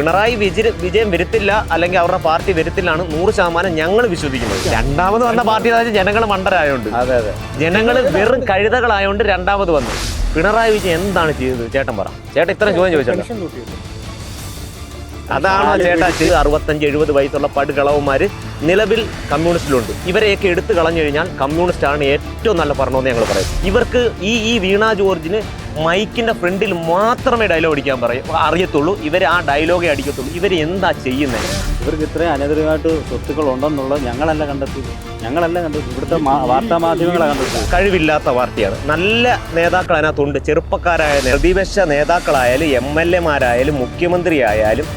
പിണറായി വിജയം വരുത്തില്ല അല്ലെങ്കിൽ അവരുടെ പാർട്ടി വരുത്തില്ലാണ് 100% ഞങ്ങൾ വിശ്വസിക്കുന്നത്. രണ്ടാമത് വന്ന പാർട്ടി ജനങ്ങൾ മണ്ടരായോണ്ട്, ജനങ്ങൾ വെറും കഴുതകളായോണ്ട് രണ്ടാമത് വന്നു. പിണറായി വിജയൻ എന്താണ് ചെയ്തത് ചേട്ടൻ പറ. ചേട്ടൻ ഇത്രയും ചോദ്യം ചോദിച്ചല്ലോ, അതാണോ ചേട്ടാ? 65-70 വയസ്സുള്ള പടുകളവന്മാർ നിലവിൽ കമ്മ്യൂണിസ്റ്റിലുണ്ട്. ഇവരെയൊക്കെ എടുത്തു കളഞ്ഞു കഴിഞ്ഞാൽ കമ്മ്യൂണിസ്റ്റാണ് ഏറ്റവും നല്ല ഭരണമെന്ന് ഞങ്ങൾ പറയും. ഇവർക്ക് ഈ വീണ ജോർജിന് മൈക്കിൻ്റെ ഫ്രണ്ടിൽ മാത്രമേ ഡയലോഗ് അടിക്കാൻ അറിയത്തുള്ളൂ. ഇവർ ആ ഡയലോഗേ അടിക്കത്തുള്ളൂ. ഇവർ എന്താ ചെയ്യുന്നത്? ഇവർക്ക് ഇത്രയും അനധികൃതമായിട്ട് സ്വത്തുക്കൾ ഉണ്ടെന്നുള്ളത് ഞങ്ങളല്ല കണ്ടെത്തിയത്. ഇവിടുത്തെ വാർത്താ മാധ്യമങ്ങളാണ് കണ്ടെത്തിയത്. കഴിവില്ലാത്ത പാർട്ടിയാണ്. നല്ല നേതാക്കൾ അതിനകത്തുണ്ട്. ചെറുപ്പക്കാരായ പ്രതിപക്ഷ നേതാക്കളായാലും MLA-മാരായാലും മുഖ്യമന്ത്രി ആയാലും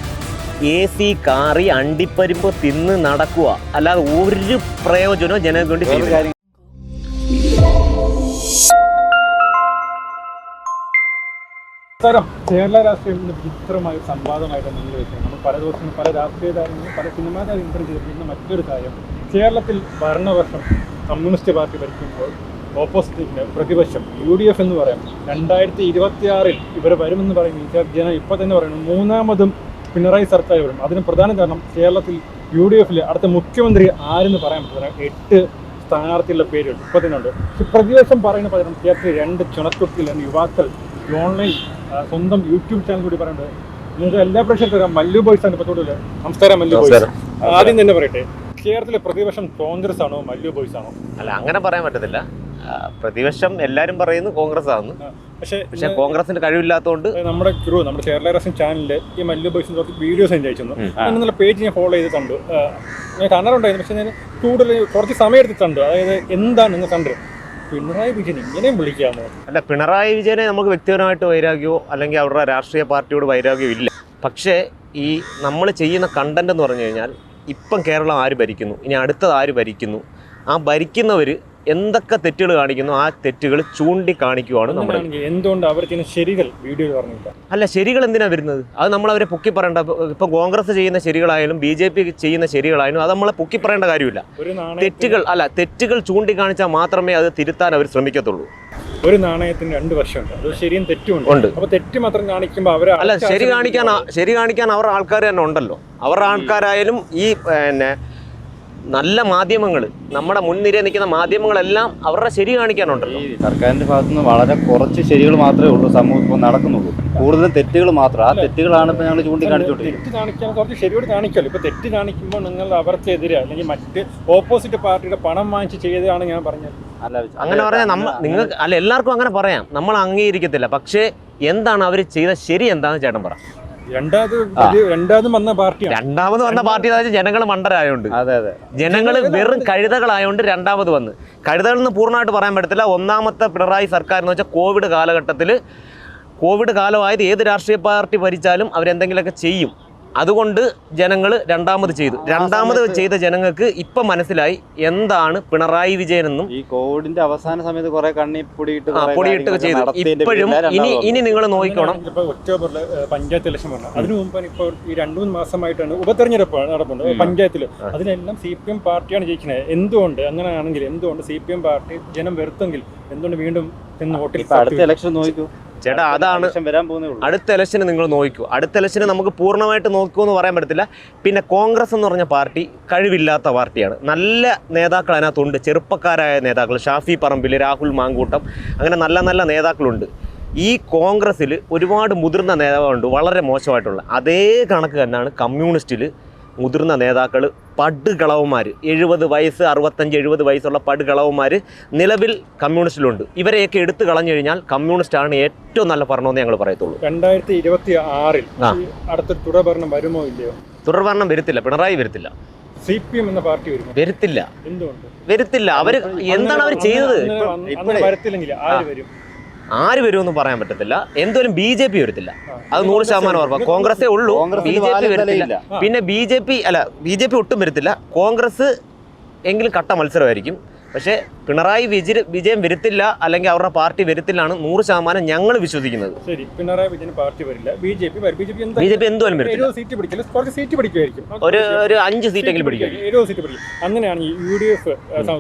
AC കാറി അണ്ടിപ്പരിമ്പ് തിന്ന് നടക്കുക, അല്ലാതെ ഒരു പ്രയോജനവും ജനങ്ങൾക്ക് വേണ്ടി ചെയ്യുന്നില്ല. കേരള രാഷ്ട്രീയം വിചിത്രമായ സംവാദമായിട്ടാണ് നിങ്ങൾ വെച്ചത്. നമ്മൾ പല ദിവസവും പല രാഷ്ട്രീയ താരങ്ങളും പല സിനിമാ താരങ്ങളും ചെയ്തിരിക്കുന്ന മറ്റൊരു കാര്യം, കേരളത്തിൽ ഭരണവർഷം കമ്മ്യൂണിസ്റ്റ് പാർട്ടി ഭരിക്കുമ്പോൾ ഓപ്പോസിറ്റിന് പ്രതിപക്ഷം UDF എന്ന് പറയാം. 2026 ഇവർ വരുമെന്ന് പറയും. ജനം ഇപ്പോൾ തന്നെ പറയുന്നു മൂന്നാമതും പിണറായി സർക്കാർ വരും. അതിന് പ്രധാന കാരണം കേരളത്തിൽ UDF അടുത്ത മുഖ്യമന്ത്രി ആരെന്ന് പറയാൻ പറ്റില്ല. 8 സ്ഥാനാർത്ഥികളുടെ പേരുണ്ട് ഇപ്പോൾ തന്നെ ഉണ്ട്. പ്രതിപക്ഷം പറയുന്ന പകരം കേരളത്തിൽ 2 ചുണക്കുട്ടിൽ യുവാക്കൾ ഓൺലൈൻ സ്വന്തം യൂട്യൂബ് ചാനൽ കൂടി പറയുന്നത്. നിങ്ങൾക്ക് എല്ലാ പ്രേക്ഷകർക്കും മല്ലു ബോയ്സ് ആണ് ഇപ്പോൾ തൊട്ടില്ല. നമസ്കാരം മല്ലു ബോയ്സ്. ആദ്യം തന്നെ പറയട്ടെ, കേരളത്തിലെ പ്രതിപക്ഷം കോൺഗ്രസ് ആണോ മല്ലു ബോയ്സ് ആണോ? അല്ല, അങ്ങനെ പറയാൻ പറ്റത്തില്ല. പ്രതിപക്ഷം എല്ലാവരും പറയുന്നു കോൺഗ്രസ് ആണ്. പക്ഷേ കോൺഗ്രസിന്റെ കഴിവില്ലാത്തതുകൊണ്ട് നമ്മുടെ കേരള രാഷ്ട്രീയ ചാനലിൽ ഈ മല്ലു ബോയ്സിന്റെ വീഡിയോസ് ഞാൻ അയച്ചു. എന്നുള്ള പേജ് ഞാൻ ഫോളോ ചെയ്തിട്ടുണ്ട്. ഞാൻ കാണാറുണ്ടായിരുന്നു. പക്ഷെ ഞാൻ കൂടുതൽ കുറച്ച് സമയം എടുത്തിട്ടുണ്ട്. അതായത് എന്താണ് നിങ്ങൾ കണ്ടത്? പിണറായി വിജയൻ ഇങ്ങനെയും വിളിക്കാമോ? അല്ല, പിണറായി വിജയനെ നമുക്ക് വ്യക്തിപരമായിട്ട് വൈരാഗ്യമോ അല്ലെങ്കിൽ അവരുടെ രാഷ്ട്രീയ പാർട്ടിയോട് വൈരാഗ്യമോ ഇല്ല. പക്ഷേ ഈ നമ്മൾ ചെയ്യുന്ന കണ്ടന്റ് എന്ന് പറഞ്ഞു കഴിഞ്ഞാൽ ഇപ്പം കേരളം ആര് ഭരിക്കുന്നു, ഇനി അടുത്തത് ആര് ഭരിക്കുന്നു, ആ ഭരിക്കുന്നവർ എന്തൊക്കെ തെറ്റുകൾ കാണിക്കുന്നു ആ തെറ്റുകൾ ചൂണ്ടിക്കാണിക്കുവാണ് നമ്മുടെ. എന്തുകൊണ്ട് അവർ ചെയ്യുന്ന ശരികൾ വീഡിയോ പറഞ്ഞില്ല? അല്ല, ശരികൾ എന്തിനാണ് വരുന്നത്? അത് നമ്മളവരെ പൊക്കി പറയേണ്ട. ഇപ്പം കോൺഗ്രസ് ചെയ്യുന്ന ശരികളായാലും BJP ചെയ്യുന്ന ശരികളായാലും അത് നമ്മളെ പൊക്കി പറയേണ്ട കാര്യമില്ല. തെറ്റുകൾ ചൂണ്ടിക്കാണിച്ചാൽ മാത്രമേ അത് തിരുത്താൻ അവർ ശ്രമിക്കത്തുള്ളൂ. ഒരു നാണയത്തിന് 2 വശമുണ്ട്. അത് ശരിയും തെറ്റും ഉണ്ട്. അപ്പോൾ തെറ്റ് മാത്രം കാണിക്കുമ്പോൾ അവർ അല്ല, ശരി കാണിക്കാൻ അവരുടെ ആൾക്കാർ തന്നെ ഉണ്ടല്ലോ. അവരുടെ ആൾക്കാരായാലും ഈ നല്ല മാധ്യമങ്ങൾ, നമ്മുടെ മുൻനിരയിൽ നിൽക്കുന്ന മാധ്യമങ്ങളെല്ലാം അവരുടെ ശരി കാണിക്കാനുണ്ടല്ലോ. ഈ സർക്കാരിന്റെ ഭാഗത്തുനിന്ന് വളരെ കുറച്ച് ശരികൾ മാത്രമേ ഉള്ളൂ സമൂഹം നടക്കുന്നുള്ളൂ. കൂടുതലും തെറ്റുകൾ മാത്രം. ആ തെറ്റുകളാണ് ഇപ്പൊ ഞങ്ങൾ ചൂണ്ടിക്കാണിച്ചോണ്ടിരിക്കുന്നത്. തെറ്റ് കാണിക്കാൻ കുറച്ച് ശരിയോട് കാണിക്കല്ലോ. ഇപ്പൊ തെറ്റ് കാണിക്കുമ്പോൾ നിങ്ങൾ അവർക്കെതിരെ അല്ലെങ്കിൽ മറ്റ് ഓപ്പോസിറ്റ് പാർട്ടിയുടെ പണം വാങ്ങിച്ച് ചെയ്തതാണ് ഞാൻ പറഞ്ഞത്. അങ്ങനെ പറയാം നിങ്ങൾക്ക്. അല്ല, എല്ലാവർക്കും അങ്ങനെ പറയാം. നമ്മൾ അംഗീകരിക്കത്തില്ല. പക്ഷേ എന്താണ് അവർ ചെയ്ത ശരി എന്താണെന്ന് ചേട്ടൻ പറ. രണ്ടാമത് വന്ന പാർട്ടി ജനങ്ങൾ മണ്ടരായോണ്ട്, ജനങ്ങൾ വെറും കഴുതകളായോണ്ട് രണ്ടാമത് വന്ന്. കഴുതകളെന്ന് പൂർണ്ണമായിട്ട് പറയാൻ പറ്റത്തില്ല. ഒന്നാമത്തെ പിണറായി സർക്കാർ എന്ന് വെച്ചാൽ കോവിഡ് കാലമായത് ഏത് രാഷ്ട്രീയ പാർട്ടി ഭരിച്ചാലും അവരെന്തെങ്കിലുമൊക്കെ ചെയ്യും. അതുകൊണ്ട് ജനങ്ങൾ രണ്ടാമത് ചെയ്ത ജനങ്ങൾക്ക് ഇപ്പം മനസ്സിലായി എന്താണ് പിണറായി വിജയൻ എന്നും. ഈ കോവിഡിന്റെ അവസാന സമയത്ത് കുറെ പൊടിയിട്ട് ചെയ്തു. ഇപ്പോഴും ഇനി നിങ്ങൾ നോക്കിക്കോണം. ഒക്ടോബറിൽ പഞ്ചായത്ത് ഇലക്ഷൻ പറഞ്ഞു. അതിനു മുമ്പ് ഇപ്പോൾ ഈ 2-3 മാസമായിട്ടാണ് ഉപതെരഞ്ഞെടുപ്പ് നടക്കുന്നത് പഞ്ചായത്തിൽ. അതിനെല്ലാം CPM പാർട്ടിയാണ് ജയിക്കുന്നത്. എന്തുകൊണ്ട് അങ്ങനെയാണെങ്കിൽ എന്തുകൊണ്ട് CPM പാർട്ടി ജനം വെറുത്തെങ്കിൽ എന്തുകൊണ്ട് വീണ്ടും വോട്ടിൽ? അടുത്ത ഇലക്ഷൻ നോക്കൂ ചേട്ടാ, അതാണ് അടുത്ത ഇലക്ഷന് നിങ്ങൾ നോക്കൂ. അടുത്ത ഇലക്ഷന് നമുക്ക് പൂർണ്ണമായിട്ട് നോക്കുമെന്ന് പറയാൻ പറ്റത്തില്ല. പിന്നെ കോൺഗ്രസ് എന്ന് പറഞ്ഞ പാർട്ടി കഴിവില്ലാത്ത പാർട്ടിയാണ്. നല്ല നേതാക്കൾ അതിനകത്തുണ്ട്. ചെറുപ്പക്കാരായ നേതാക്കൾ, ഷാഫി പറമ്പിൽ, രാഹുൽ മാങ്കൂട്ടം, അങ്ങനെ നല്ല നല്ല നേതാക്കളുണ്ട്. ഈ കോൺഗ്രസ്സിൽ ഒരുപാട് മുതിർന്ന നേതാക്കളുണ്ട്, വളരെ മോശമായിട്ടുള്ള. അതേ കണക്ക് തന്നെയാണ് കമ്മ്യൂണിസ്റ്റിൽ മുതിർന്ന നേതാക്കൾ, പടുകളവന്മാർ, 70 വയസ്സ് 65-70 വയസ്സുള്ള പടുകളവന്മാർ നിലവിൽ കമ്മ്യൂണിസ്റ്റിലുണ്ട്. ഇവരെയൊക്കെ എടുത്തു കളഞ്ഞു കഴിഞ്ഞാൽ കമ്മ്യൂണിസ്റ്റാണ് ഏറ്റവും നല്ല ഭരണമെന്ന് ഞങ്ങൾ പറയത്തുള്ളൂ. 2026 അടുത്ത തുടർഭരണം വരുമോ ഇല്ലയോ? തുടർഭരണം വരത്തില്ല. പിണറായി വരത്തില്ല. CPM എന്ന പാർട്ടി വരത്തില്ല. എന്തുകൊണ്ട് വരത്തില്ല? അവർ എന്താണ് അവർ ചെയ്തത്? വരത്തില്ലെങ്കിൽ ആര് വരും? ആര് വരുമെന്ന് പറയാൻ പറ്റത്തില്ല. എന്തായാലും BJP വരത്തില്ല. അത് 100% ഉറപ്പാണ്. കോൺഗ്രസേ ഉള്ളൂ, BJP വരത്തില്ല. പിന്നെ BJP ഒട്ടും വരത്തില്ല. കോൺഗ്രസ് എങ്കിലും കട്ട മത്സരമായിരിക്കും. പക്ഷേ പിണറായി വിജയം വരുത്തില്ല അല്ലെങ്കിൽ അവരുടെ പാർട്ടി വരുത്തില്ലാണ് 100% ഞങ്ങൾ വിശ്വസിക്കുന്നത്. ശരി, പിണറായി വിജയൻ പാർട്ടി വരില്ല. BJP എന്തായാലും വരത്തില്ല. ഒരു 5 സീറ്റെങ്കിലും പിടിക്കും. 70 സീറ്റ് പിടിക്കും. അങ്ങനെയാണ് UDF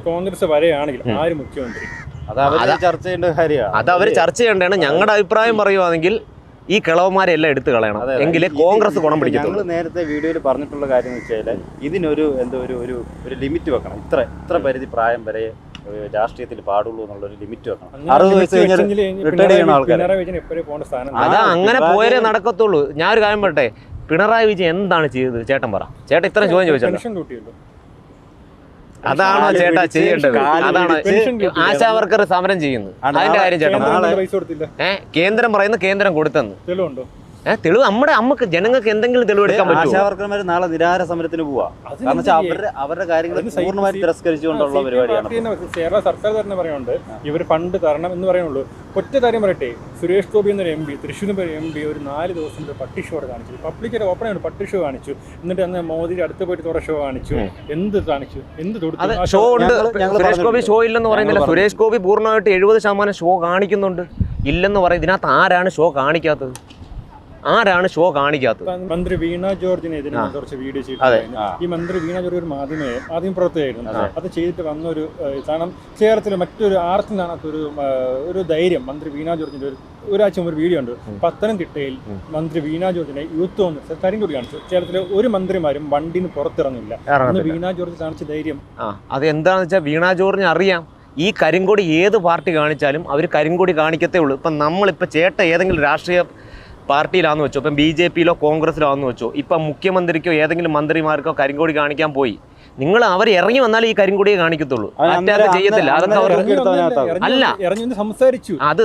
കോൺഗ്രസ് വരെയാണെങ്കിൽ ആര് മുഖ്യമന്ത്രി? അത് അവർ ചർച്ച ചെയ്യേണ്ട കാര്യമാണ്. ഞങ്ങളുടെ അഭിപ്രായം പറയുവാണെങ്കിൽ ഈ കിളവന്മാരെ എല്ലാം എടുത്തു കളയണം, എങ്കിലേ കോൺഗ്രസ് ഗുണം പിടിക്കത്തുള്ളൂ. ഞങ്ങൾ നേരത്തെ വീഡിയോയിൽ പറഞ്ഞിട്ടുള്ള കാര്യം എന്ന് വെച്ചാൽ ഇതിനൊരു ഒരു ലിമിറ്റ് വെക്കണം. ഇത്ര പരിധി പ്രായം വരെ രാഷ്ട്രീയത്തിൽ പാടുള്ളൂ എന്നുള്ളൊരു ലിമിറ്റ് വെക്കണം. 60 വയസ്സ് കഴിഞ്ഞാൽ റിട്ടയർ ചെയ്യുന്ന ആൾക്കാർ അതാ അങ്ങനെ പോയാലേ നടക്കത്തുള്ളൂ. ഞാനൊരു കാര്യം പറയട്ടെ, പിണറായി വിജയൻ എന്താണ് ചെയ്തത് ചേട്ടൻ പറ. ചേട്ടൻ ഇത്ര ചോദ്യം ചോദിച്ചല്ലോ, അതാണോ ചേട്ടാ ചെയ്യേണ്ടത്? അതാണോ ആശാ വർക്കർ സമരം ചെയ്യുന്നത്? അതിന്റെ കാര്യം ചേട്ടൻ കേന്ദ്രം പറയുന്നത് കേന്ദ്രം കൊടുത്തെന്ന് തെളിവ് നമുക്ക് ജനങ്ങൾക്ക് എന്തെങ്കിലും തെളിവെടുക്കാൻ പറ്റും. ആശാവർക്കർമാർ നാളെ നിരാഹാര സമരത്തിന് പോവാ. കാരണം വെച്ചാൽ അവരുടെ കാര്യങ്ങൾ പൂർണ്ണമായി തിരസ്കരിച്ചുകൊണ്ടുള്ള പരിപാടിയാണ്. കേരള സർക്കാർ തന്നെ പറയുന്നുണ്ട് ഇവർ ഫണ്ട് തരണം എന്ന് പറയുന്നുള്ളൂ. ഒറ്റ കാര്യം പറയട്ടെ, സുരേഷ് ഗോപി എന്നൊരു MP, തൃശ്ശൂർ MP ഒരു 4 ദിവസം പട്ടി ഷോ കാണിച്ചു. പബ്ലിക്കായിട്ട് ഓപ്പൺ ആണ്, പട്ടി ഷോ കാണിച്ചു. എന്നിട്ട് അന്ന് മോദി അടുത്ത് പോയിട്ട് തുറ ഷോ കാണിച്ചു. എന്ത് കാണിച്ചു? എന്ത് ഷോ ഉണ്ട്? സുരേഷ് ഗോപി ഷോ ഇല്ലെന്ന് പറയുന്നില്ല. സുരേഷ് ഗോപി പൂർണ്ണമായിട്ട് 70% ഷോ കാണിക്കുന്നുണ്ട്. ഇല്ലെന്ന് പറയും. ഇതിനകത്ത് ആരാണ് ഷോ കാണിക്കാത്തത്? മന്ത്രി വീണ ജോർജിനെ ഇതിനെ കുറച്ച് വീഡിയോ ചെയ്തിട്ടുണ്ടായിരുന്നു. ഈ മന്ത്രി വീണ ജോർജ് ഒരു മാധ്യമ പ്രവർത്തകയായിരുന്നു. അത് ചെയ്തിട്ട് വന്നൊരു കാരണം കേരളത്തിലെ മറ്റൊരു ആർക്കും കാണാത്തൊരു ധൈര്യം മന്ത്രി വീണ ജോർജിന്റെ ഒരാഴ്ച മുമ്പ് ഒരു വീഡിയോ ഉണ്ട്. പത്തനംതിട്ടയിൽ മന്ത്രി വീണ ജോർജിനെ യൂത്ത് കോൺഗ്രസ് കരിങ്കൊടി കാണിച്ചു. കേരളത്തിലെ ഒരു മന്ത്രിമാരും വണ്ടിന് പുറത്തിറങ്ങില്ല. അന്ന് വീണ ജോർജ് കാണിച്ച ധൈര്യം അത് എന്താണെന്ന് വെച്ചാൽ വീണ ജോർജിന് അറിയാം ഈ കരിങ്കൊടി ഏത് പാർട്ടി കാണിച്ചാലും അവർ കരിങ്കൊടി കാണിക്കത്തേ ഉള്ളൂ. ഇപ്പം നമ്മളിപ്പോൾ ചേട്ട ഏതെങ്കിലും രാഷ്ട്രീയ പാർട്ടിയിലാണെന്ന് വെച്ചോ, ഇപ്പം BJP-യിലോ കോൺഗ്രസ്സിലോ ആണെന്ന് വെച്ചോ, ഇപ്പം മുഖ്യമന്ത്രിക്കോ ഏതെങ്കിലും മന്ത്രിമാർക്കോ കരിങ്കൊടി കാണിക്കാൻ പോയി, നിങ്ങൾ അവർ ഇറങ്ങി വന്നാലേ ഈ കരിങ്കൊടിയെ കാണിക്കത്തുള്ളൂ. അറ്റാക്ക് ചെയ്യത്തില്ല. അതൊക്കെ അവർ അല്ല സംസാരിച്ചു. അത്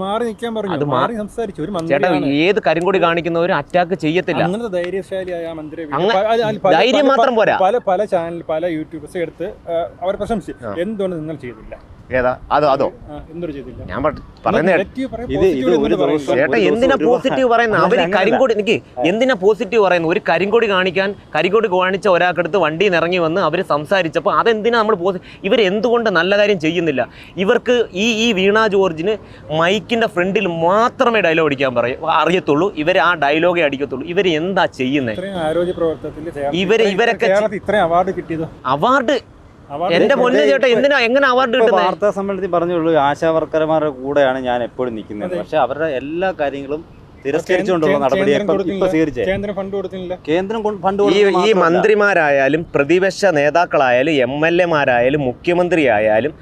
മാറി നിൽക്കാൻ പറഞ്ഞു. അത് മാറി സംസാരിച്ചു. ചേട്ടാ ഏത് കരിങ്കൊടി കാണിക്കുന്നവരും അറ്റാക്ക് ചെയ്യത്തില്ല. അങ്ങനത്തെ ധൈര്യശാലിയായ മന്ത്രി ധൈര്യം മാത്രം പോരാ. പല ചാനൽ പല യൂട്യൂബേഴ്സ് എടുത്ത് അവർ പ്രശംസിച്ചു. എന്തുകൊണ്ട് നിങ്ങൾ ചെയ്തില്ല? ഏതാ അതോ ഞാൻ പറയുന്നത് ചേട്ടാ എന്തിനാ പോസിറ്റീവ് പറയുന്നത്? അവര് കരിങ്കൊടി എനിക്ക് എന്തിനാ പോസിറ്റീവ് പറയുന്നത്? ഒരു കരിങ്കൊടി കാണിച്ച ഒരാൾക്കടുത്ത് വണ്ടിയിൽ നിന്ന് ഇറങ്ങി വന്ന് അവർ സംസാരിച്ചപ്പോൾ അതെന്തിനാ നമ്മൾ ഇവരെന്തുകൊണ്ട് നല്ല കാര്യം ചെയ്യുന്നില്ല? ഇവർക്ക് ഈ വീണ ജോർജിന് മൈക്കിന്റെ ഫ്രണ്ടിൽ മാത്രമേ ഡയലോഗ് അടിക്കാൻ അറിയത്തുള്ളൂ. ഇവർ ആ ഡയലോഗേ അടിക്കത്തുള്ളൂ. ഇവർ എന്താ ചെയ്യുന്നത്? ആരോഗ്യ പ്രവർത്തനത്തിൽ ഇവരൊക്കെ ഇത്രയും അവാർഡ് കിട്ടിയത് അവാർഡ് എന്റെ പൊന്നു ചേട്ടാ എങ്ങനെ അവാർഡ് കിട്ടുന്നത്? വാർത്താ സമ്മേളനത്തിൽ പറഞ്ഞുള്ളൂ ആശാ വർക്കർമാരുടെ കൂടെയാണ് ഞാൻ എപ്പോഴും നിൽക്കുന്നത്. പക്ഷെ അവരുടെ എല്ലാ കാര്യങ്ങളും തിരസ്കരിച്ചുകൊണ്ടുള്ള നടപടി കേന്ദ്രം ഫണ്ട് കൊടുത്തില്ല. ഈ മന്ത്രിമാരായാലും പ്രതിപക്ഷ നേതാക്കളായാലും MLA-മാരായാലും മുഖ്യമന്ത്രിയായാലും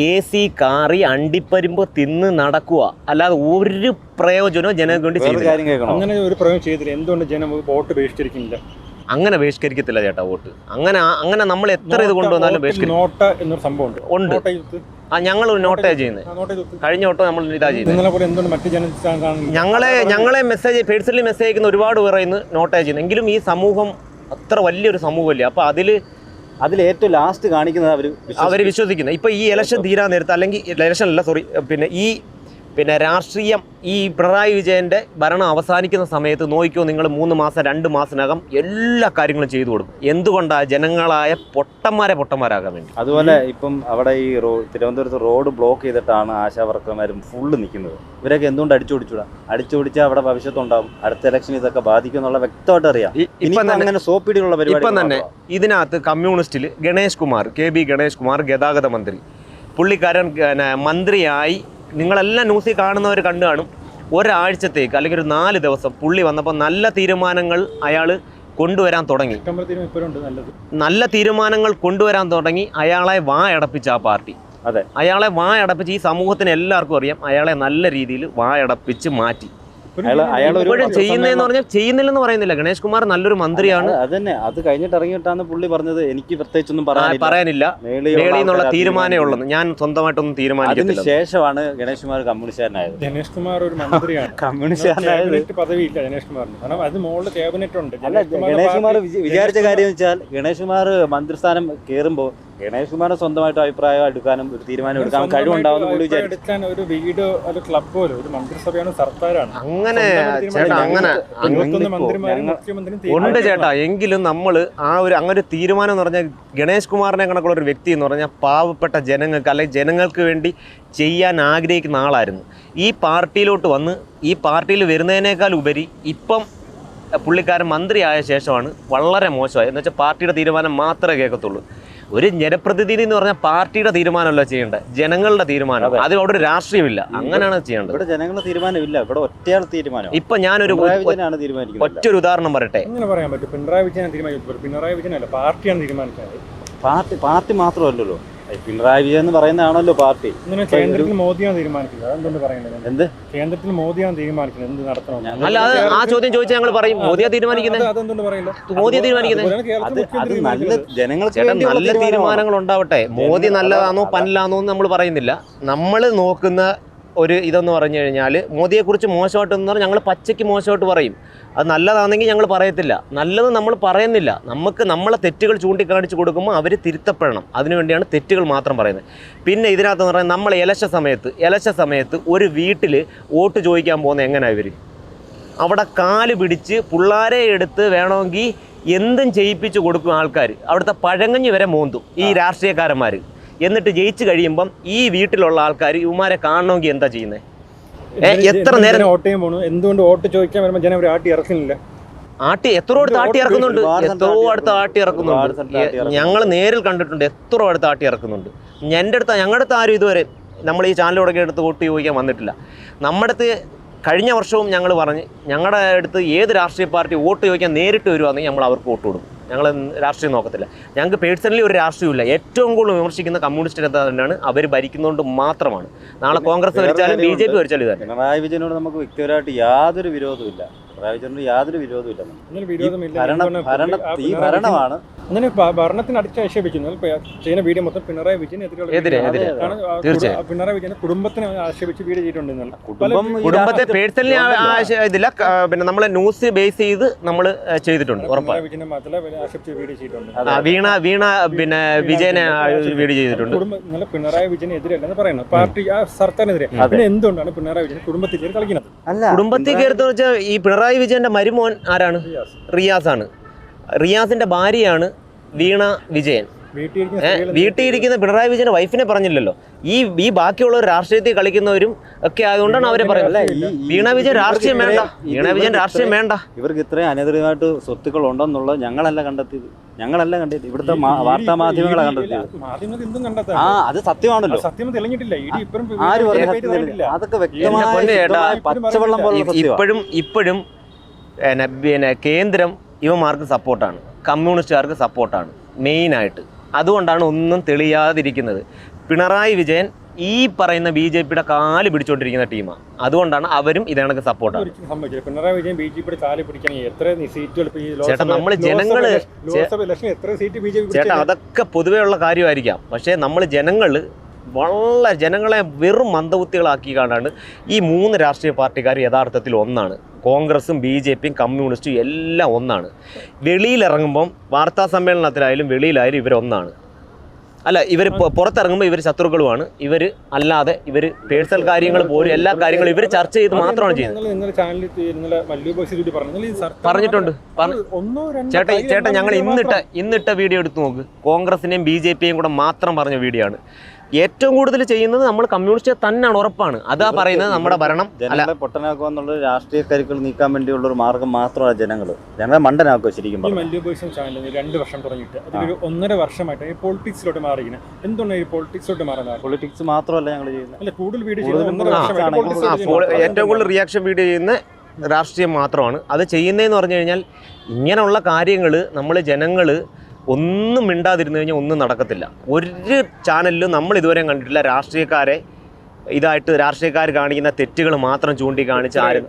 AC കാറി അണ്ടിപ്പരിമ്പ് തിന്ന് നടക്കുക, അല്ലാതെ ഒരു പ്രയോജനവും ജനങ്ങൾക്ക് വേണ്ടി ചെയ്തില്ല. അങ്ങനെ ഒരു പ്രയോജനം ചെയ്തില്ല. എന്തുകൊണ്ട് ജനം വോട്ട് ബഹിഷ്കരിക്കുന്നില്ല? അങ്ങനെ ബഹിഷ്കരിക്കത്തില്ല ചേട്ടാ വോട്ട്. അങ്ങനെ നമ്മൾ എത്ര ഇത് കൊണ്ടുവന്നാലും നോട്ട് എന്നൊരു സംഭവം ഉണ്ട്. ഞങ്ങൾ നോട്ടേ ചെയ്യുന്നത്. കഴിഞ്ഞ വട്ടം നമ്മൾ ഇതാ ചെയ്യുന്നത്. ഞങ്ങളെ മെസ്സേജ് പേഴ്സണലി മെസ്സേജ് അയക്കുന്ന ഒരുപാട് പേർ ഇന്ന് നോട്ടേ ചെയ്യുന്നത്. എങ്കിലും ഈ സമൂഹം അത്ര വലിയൊരു സമൂഹമല്ലേ. അപ്പോൾ അതിൽ ഏറ്റവും ലാസ്റ്റ് കാണിക്കുന്നത് അവർ വിശ്വസിക്കുന്നത്. ഇപ്പോൾ ഈ ഇലക്ഷൻ തീരാൻ നേരത്ത്, അല്ലെങ്കിൽ ഇലക്ഷൻ അല്ല സോറി, പിന്നെ രാഷ്ട്രീയം ഈ പിണറായി വിജയൻ്റെ ഭരണം അവസാനിക്കുന്ന സമയത്ത് നോക്കിയോ നിങ്ങൾ 3 മാസം 2 മാസത്തിനകം എല്ലാ കാര്യങ്ങളും ചെയ്തു കൊടുക്കും. എന്തുകൊണ്ടാണ്? ജനങ്ങളായ പൊട്ടന്മാരാകാൻ വേണ്ടി. അതുപോലെ ഇപ്പം അവിടെ ഈ തിരുവനന്തപുരത്ത് റോഡ് ബ്ലോക്ക് ചെയ്തിട്ടാണ് ആശാ വർക്കർമാരും ഫുള്ള് നിൽക്കുന്നത്. ഇവരൊക്കെ എന്തുകൊണ്ട് അടിച്ചോടിച്ചാൽ അവിടെ ഭവിഷ്യത്തുണ്ടാവും. അടുത്ത ഇലക്ഷൻ ഇതൊക്കെ ബാധിക്കും എന്നുള്ള വ്യക്തമായിട്ട് അറിയാം. അങ്ങനെ സോപ്പിടിയുള്ള പരിപാടി. ഇപ്പം തന്നെ ഇതിനകത്ത് കമ്മ്യൂണിസ്റ്റിൽ ഗണേഷ് കുമാർ, KB ഗണേഷ് കുമാർ, ഗതാഗത മന്ത്രി, പുള്ളിക്കാരൻ മന്ത്രിയായി നിങ്ങളെല്ലാം ന്യൂസിൽ കാണുന്നവർ കണ്ടു കാണും. ഒരാഴ്ചത്തേക്ക് അല്ലെങ്കിൽ ഒരു 4 ദിവസം പുള്ളി വന്നപ്പോൾ നല്ല തീരുമാനങ്ങൾ അയാൾ കൊണ്ടുവരാൻ തുടങ്ങി. അയാളെ വായടപ്പിച്ച ആ പാർട്ടി. അയാളെ വായടപ്പിച്ച് ഈ സമൂഹത്തിന് എല്ലാവർക്കും അറിയാം. അയാളെ നല്ല രീതിയിൽ വായടപ്പിച്ച് മാറ്റി. ചെയ്യുന്നതെന്ന് പറഞ്ഞാൽ ചെയ്യുന്നില്ലെന്ന് പറയുന്നില്ല. ഗണേഷ് കുമാർ നല്ലൊരു മന്ത്രിയാണ്. അതന്നെ അത് കഴിഞ്ഞിട്ട് ഇറങ്ങിയിട്ടാണ് പുള്ളി പറഞ്ഞത് എനിക്ക് പ്രത്യേകിച്ചൊന്നും പറയാനില്ല, മേളിന്നുള്ള തീരുമാനമേ ഉള്ളൂ, ഞാൻ സ്വന്തമായിട്ടൊന്നും തീരുമാനിക്കുന്നില്ല. ശേഷമാണ് ഗണേഷ് കുമാർ കമ്മ്യൂണിസ്റ്റുകാരനായത്. ഗണേഷ് കുമാർ ഒരു മന്ത്രിയാണ്, കമ്മ്യൂണിസ്റ്റുകാരനായത്. പദവിയില്ല ഗണേഷ് കുമാറിന്. കാരണം അത് മുകളിൽ ക്യാബിനറ്റ് ഉണ്ട്. ഗണേഷ് കുമാർ വിചാരിച്ച കാര്യം വെച്ചാൽ ഗണേഷ് കുമാർ മന്ത്രിസ്ഥാനം കയറുമ്പോൾ ഗണേഷ് കുമാറിന് സ്വന്തമായിട്ട് അഭിപ്രായം എടുക്കാനും ഒരു തീരുമാനം എടുക്കാനും കഴിവുണ്ടാവുന്ന പുള്ളി എടുക്കാൻ ഒരു വീടോ ഒരു ക്ലബോ ഒരു മന്ത്രിസഭയാണ് സർക്കാരാണ്. അങ്ങനെ ഉണ്ട് ചേട്ടാ. എങ്കിലും നമ്മൾ അങ്ങനെ ഒരു തീരുമാനം എന്ന് പറഞ്ഞാൽ ഗണേഷ് കുമാറിനെ കണക്കുള്ള ഒരു വ്യക്തി എന്ന് പറഞ്ഞാൽ പാവപ്പെട്ട ജനങ്ങൾക്ക് അല്ലെങ്കിൽ ജനങ്ങൾക്ക് വേണ്ടി ചെയ്യാൻ ആഗ്രഹിക്കുന്ന ആളായിരുന്നു. ഈ പാർട്ടിയിലോട്ട് വന്ന് ഈ പാർട്ടിയിൽ വരുന്നതിനേക്കാൾ ഉപരി ഇപ്പം പുള്ളിക്കാരൻ മന്ത്രിയായ ശേഷമാണ് വളരെ മോശമായി. എന്ന് വെച്ചാൽ പാർട്ടിയുടെ തീരുമാനം മാത്രമേ കേൾക്കത്തുള്ളൂ. ഒരു ജനപ്രതിനിധി എന്ന് പറഞ്ഞാൽ പാർട്ടിയുടെ തീരുമാനമല്ല ചെയ്യേണ്ടത്, ജനങ്ങളുടെ തീരുമാനം. അത് അവിടെ ഒരു രാഷ്ട്രീയമില്ല, അങ്ങനെയാണ് ചെയ്യേണ്ടത്. ഇവിടെ ജനങ്ങളുടെ തീരുമാനമില്ല, ഇവിടെ ഒറ്റയാൾ തീരുമാനം. ഇപ്പൊ ഞാനൊരു ഒറ്റൊരു ഉദാഹരണം പറയട്ടെ. അങ്ങനെ പറയാൻ പറ്റും. പിണറായി വിജയൻ തീരുമാനിച്ചു, പിണറായി വിജയനല്ല പാർട്ടിയാണ് തീരുമാനിച്ചത്. പാർട്ടി മാത്രമല്ലല്ലോ, പിണറായി വിജയൻ എന്ന് പറയുന്നതാണല്ലോ പാർട്ടി. കേന്ദ്രത്തിൽ മോദിയാണ് തീരുമാനിക്കുന്നത്, അതെന്തുകൊണ്ട് പറയുന്നത്? എന്ത് കേന്ദ്രത്തിൽ മോദിയാണ് തീരുമാനിക്കുന്നത് എന്ത് നടത്തണം? അല്ല, അത് ആ ചോദ്യം ചോദിച്ചാൽ ഞങ്ങൾ പറയും മോദിയാ തീരുമാനിക്കുന്നത്, അതെന്തുകൊണ്ട് പറയില്ല? മോദിയാ തീരുമാനിക്കുന്നത്. ചേട്ടൻ നല്ല തീരുമാനങ്ങൾ ഉണ്ടാവട്ടെ. മോദി നല്ലതാണോ പല്ലാന്നോ എന്ന് നമ്മൾ പറയുന്നില്ല. നമ്മൾ നോക്കുന്ന ഒരു ഇതെന്ന് പറഞ്ഞു കഴിഞ്ഞാൽ മോദിയെക്കുറിച്ച് മോശമായിട്ടെന്ന് പറഞ്ഞാൽ ഞങ്ങൾ പച്ചയ്ക്ക് മോശമായിട്ട് പറയും. അത് നല്ലതാണെങ്കിൽ ഞങ്ങൾ പറയത്തില്ല, നല്ലത് നമ്മൾ പറയുന്നില്ല. നമുക്ക് നമ്മളെ തെറ്റുകൾ ചൂണ്ടിക്കാണിച്ച് കൊടുക്കുമ്പോൾ അവർ തിരുത്തപ്പെടണം. അതിനുവേണ്ടിയാണ് തെറ്റുകൾ മാത്രം പറയുന്നത്. പിന്നെ ഇതിനകത്ത് പറഞ്ഞാൽ നമ്മൾ ഇലക്ഷൻ സമയത്ത് ഒരു വീട്ടിൽ വോട്ട് ചോദിക്കാൻ പോകുന്നത് എങ്ങനെയാണ് ഇവർ? അവിടെ കാല് പിടിച്ച് പിള്ളേരെ എടുത്ത് വേണമെങ്കിൽ എന്തും ചെയ്യിപ്പിച്ച് കൊടുക്കും ആൾക്കാർ. അവിടുത്തെ പഴങ്കഞ്ഞ് വരെ മോന്തും ഈ രാഷ്ട്രീയക്കാരന്മാർ. എന്നിട്ട് ജയിച്ചു കഴിയുമ്പം ഈ വീട്ടിലുള്ള ആൾക്കാർ ഇവന്മാരെ കാണണമെങ്കിൽ എന്താ ചെയ്യുന്നത്? എത്ര നേരം വോട്ട് ചെയ്യാൻ പോണു? എന്തുകൊണ്ട് വോട്ട് ചോദിക്കാൻ വരുമ്പോൾ ജനം ഒരു ആട്ടി ഇറക്കുന്നില്ല? എത്രയോ അടുത്ത് ആട്ടി ഇറക്കുന്നുണ്ട്, എത്രയോ അടുത്ത് ആട്ടി ഇറക്കുന്നുണ്ട്. ഞങ്ങൾ നേരിൽ കണ്ടിട്ടുണ്ട്, എത്രയോ അടുത്ത് ആട്ടി ഇറക്കുന്നുണ്ട്. ഞങ്ങളുടെ അടുത്ത് ആരും ഇതുവരെ നമ്മൾ ഈ ചാനൽ തുടങ്ങിയ അടുത്ത് വോട്ട് ചോദിക്കാൻ വന്നിട്ടില്ല. നമ്മുടെ അടുത്ത് കഴിഞ്ഞ വർഷവും ഞങ്ങൾ പറഞ്ഞ് ഞങ്ങളുടെ അടുത്ത് ഏത് രാഷ്ട്രീയ പാർട്ടി വോട്ട് ചോദിക്കാൻ നേരിട്ട് വരുവാണെങ്കിൽ നമ്മൾ അവർക്ക് വോട്ട് കൊടുക്കും. ഞങ്ങൾ രാഷ്ട്രീയം നോക്കത്തില്ല. ഞങ്ങൾക്ക് പേഴ്സണലി ഒരു രാഷ്ട്രീയമില്ല. ഏറ്റവും കൂടുതൽ വിമർശിക്കുന്ന കമ്മ്യൂണിസ്റ്റ് തന്നെയാണ്, അവർ ഭരിക്കുന്നതുകൊണ്ട് മാത്രമാണ്. നാളെ കോൺഗ്രസ് ഭരിച്ചാലും BJP ഭരിച്ചാലും ഇതാണ്. പിണറായി വിജയനോട് നമുക്ക് വ്യക്തിപരമായിട്ട് യാതൊരു വിരോധമില്ല. പിണറായി വിജയനോട് യാതൊരു വിരോധമില്ല. ഈ ഭരണമാണ് അങ്ങനെ ഭരണത്തിന് അടിച്ചാക്ഷേപിക്കുന്നു. ചെയ്യുന്ന വീഡിയോ മൊത്തം പിണറായി വിജയൻ പിണറായി വിജയന്റെ കുടുംബത്തിനെ ആക്ഷേപിച്ച് വീഡിയോ ചെയ്തിട്ടുണ്ട്. കുടുംബത്തെ പേഴ്സണലി ഇതില്ല, പിന്നെ നമ്മളെ ന്യൂസ് ബേസ് ചെയ്ത് നമ്മൾ ചെയ്തിട്ടുണ്ട്. ഉറപ്പാണ്. വീണ പിന്നെ വിജയനെ വീഡിയോ ചെയ്തിട്ടുണ്ട്. പിണറായി വിജയനെതിരല്ലെന്ന് പറയുന്നത് പാർട്ടി സർക്കാരിനെതിരെ. പിന്നെ എന്തുകൊണ്ടാണ് പിണറായി വിജയൻ കുടുംബത്തിൽ കയറി കളിക്കുന്നത്? കുടുംബത്തിൽ കയറി വെച്ചാൽ ഈ പിണറായി വിജയന്റെ മരുമോൻ ആരാണ്? റിയാസ് ആണ്. റിയാസിന്റെ ഭാര്യയാണ് വീണ വിജയൻ. വീട്ടിൽ ഇരിക്കുന്ന പിണറായി വിജയന്റെ വൈഫിനെ പറഞ്ഞില്ലല്ലോ. ഈ ബാക്കിയുള്ള രാഷ്ട്രീയത്തിൽ കളിക്കുന്നവരും ഒക്കെ ആയതുകൊണ്ടാണ് അവരെ പറയുന്നത് വീണ വിജയൻ രാഷ്ട്രീയം വേണ്ട, വീണ വിജയൻ രാഷ്ട്രീയം വേണ്ട. ഇവർക്ക് ഇത്രയും അനധികൃതമായിട്ട് സ്വത്തുക്കൾ ഉണ്ടെന്നുള്ളത് ഞങ്ങളല്ല കണ്ടത്. ഇവിടുത്തെ വാർത്താ മാധ്യമങ്ങളാണ് കണ്ടെത്തിയത്. അത് സത്യമാണല്ലോ. സത്യം തെളിഞ്ഞിട്ടില്ല. ആര് പറഞ്ഞു? അതൊക്കെ വ്യക്തമായ പച്ചവെള്ളം പോലെ. ഇപ്പോഴും പിന്നെ കേന്ദ്രം ഇവന്മാർക്ക് സപ്പോർട്ടാണ്, കമ്മ്യൂണിസ്റ്റുകാർക്ക് സപ്പോർട്ടാണ് മെയിനായിട്ട്. അതുകൊണ്ടാണ് ഒന്നും തെളിയാതിരിക്കുന്നത്. പിണറായി വിജയൻ ഈ പറയുന്ന BJPയുടെ കാല് പിടിച്ചോണ്ടിരിക്കുന്ന ടീമാണ്. അതുകൊണ്ടാണ് അവരും ഇതേണക്ക് സപ്പോർട്ടാണ്. പിണറായി വിജയൻ BJPയുടെ കാല് പിടിക്കണമെങ്കിൽ എത്ര സീറ്റുകൾ? ചേട്ടാ, നമ്മൾ ജനങ്ങള് ചേട്ടാ അതൊക്കെ പൊതുവേ ഉള്ള കാര്യമായിരിക്കാം. പക്ഷേ നമ്മൾ ജനങ്ങളെ വെറും മന്ദബുദ്ധികളാക്കി കാണാണ്ട് ഈ 3 രാഷ്ട്രീയ പാർട്ടിക്കാർ യഥാർത്ഥത്തിൽ ഒന്നാണ്. കോൺഗ്രസും BJPയും കമ്മ്യൂണിസ്റ്റും എല്ലാം ഒന്നാണ്. വെളിയിലിറങ്ങുമ്പം വാർത്താ സമ്മേളനത്തിലായാലും വെളിയിലായാലും ഇവരൊന്നാണ്. അല്ല, ഇവർ പുറത്തിറങ്ങുമ്പോൾ ഇവർ ശത്രുക്കളുമാണ്. ഇവർ അല്ലാതെ ഇവർ പേഴ്സണൽ കാര്യങ്ങൾ പോലും എല്ലാ കാര്യങ്ങളും ഇവർ ചർച്ച ചെയ്ത് മാത്രമാണ് ചെയ്യുന്നത്. പറഞ്ഞിട്ടുണ്ട്. ചേട്ടാ ഞങ്ങൾ ഇന്നിട്ട വീഡിയോ എടുത്ത് നോക്ക്. കോൺഗ്രസിനെയും BJPയെയും കൂടെ മാത്രം പറഞ്ഞ വീഡിയോ ആണ്. ഏറ്റവും കൂടുതൽ ചെയ്യുന്നത് നമ്മൾ കമ്മ്യൂണിസ്റ്റ് തന്നെയാണ്, ഉറപ്പാണ്. അതാ പറയുന്നത് നമ്മുടെ ഭരണം ജനങ്ങളെ പൊട്ടനാക്കുക എന്നുള്ള രാഷ്ട്രീയ കരുക്കൾ നീക്കാൻ വേണ്ടിയുള്ള ഒരു മാർഗം മാത്രമാണ് ജനങ്ങളെ മണ്ടനാക്കുക. ശരിക്കും മല്ലു ബോയ്സും ചാനൽ 2 വർഷം തുടങ്ങിയിട്ട് അതിലൊരു 1.5 വർഷമായിട്ട് ഈ പൊളിറ്റിക്സിലോട്ട് മാറിയിരിക്കുന്നത്. എന്തുകൊണ്ടാണ് ഈ പൊളിറ്റിക്സിലോട്ട് മാറുന്നത്? പൊളിറ്റിക്സ് മാത്രമല്ല ഞങ്ങൾ ചെയ്യുന്നത്. അല്ല, കൂടുതൽ വീഡിയോ ഏറ്റവും കൂടുതൽ റിയാക്ഷൻ വീഡിയോ ചെയ്യുന്ന രാഷ്ട്രീയം മാത്രമാണ് അത് ചെയ്യുന്നതെന്ന് പറഞ്ഞു കഴിഞ്ഞാൽ ഇങ്ങനെയുള്ള കാര്യങ്ങൾ നമ്മൾ ജനങ്ങൾ ഒന്നും മിണ്ടാതിരുന്നു കഴിഞ്ഞാൽ ഒന്നും നടക്കത്തില്ല. ഒരു ചാനലിലും നമ്മൾ ഇതുവരെ കണ്ടിട്ടില്ല രാഷ്ട്രീയക്കാർ കാണിക്കുന്ന തെറ്റുകൾ മാത്രം ചൂണ്ടിക്കാണിച്ച് ആരും.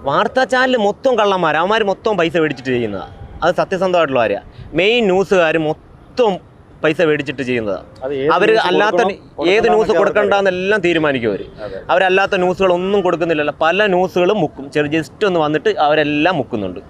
വാർത്താ ചാനൽ മൊത്തം കള്ളന്മാർ, അവന്മാർ മൊത്തം പൈസ മേടിച്ചിട്ട് ചെയ്യുന്നതാണ്. അത് സത്യസന്ധമായിട്ടുള്ള കാര്യമാണ്. മെയിൻ ന്യൂസുകാർ മൊത്തം പൈസ മേടിച്ചിട്ട് ചെയ്യുന്നതാണ്. അവർ അല്ലാത്ത ഏത് ന്യൂസ് കൊടുക്കണ്ടെന്നെല്ലാം തീരുമാനിക്കും. അവരല്ലാത്ത ന്യൂസുകളൊന്നും കൊടുക്കുന്നില്ലല്ലോ. പല ന്യൂസുകളും മുക്കും. ജസ്റ്റ് ഒന്ന് വന്നിട്ട് അവരെല്ലാം മുക്കുന്നുണ്ട്.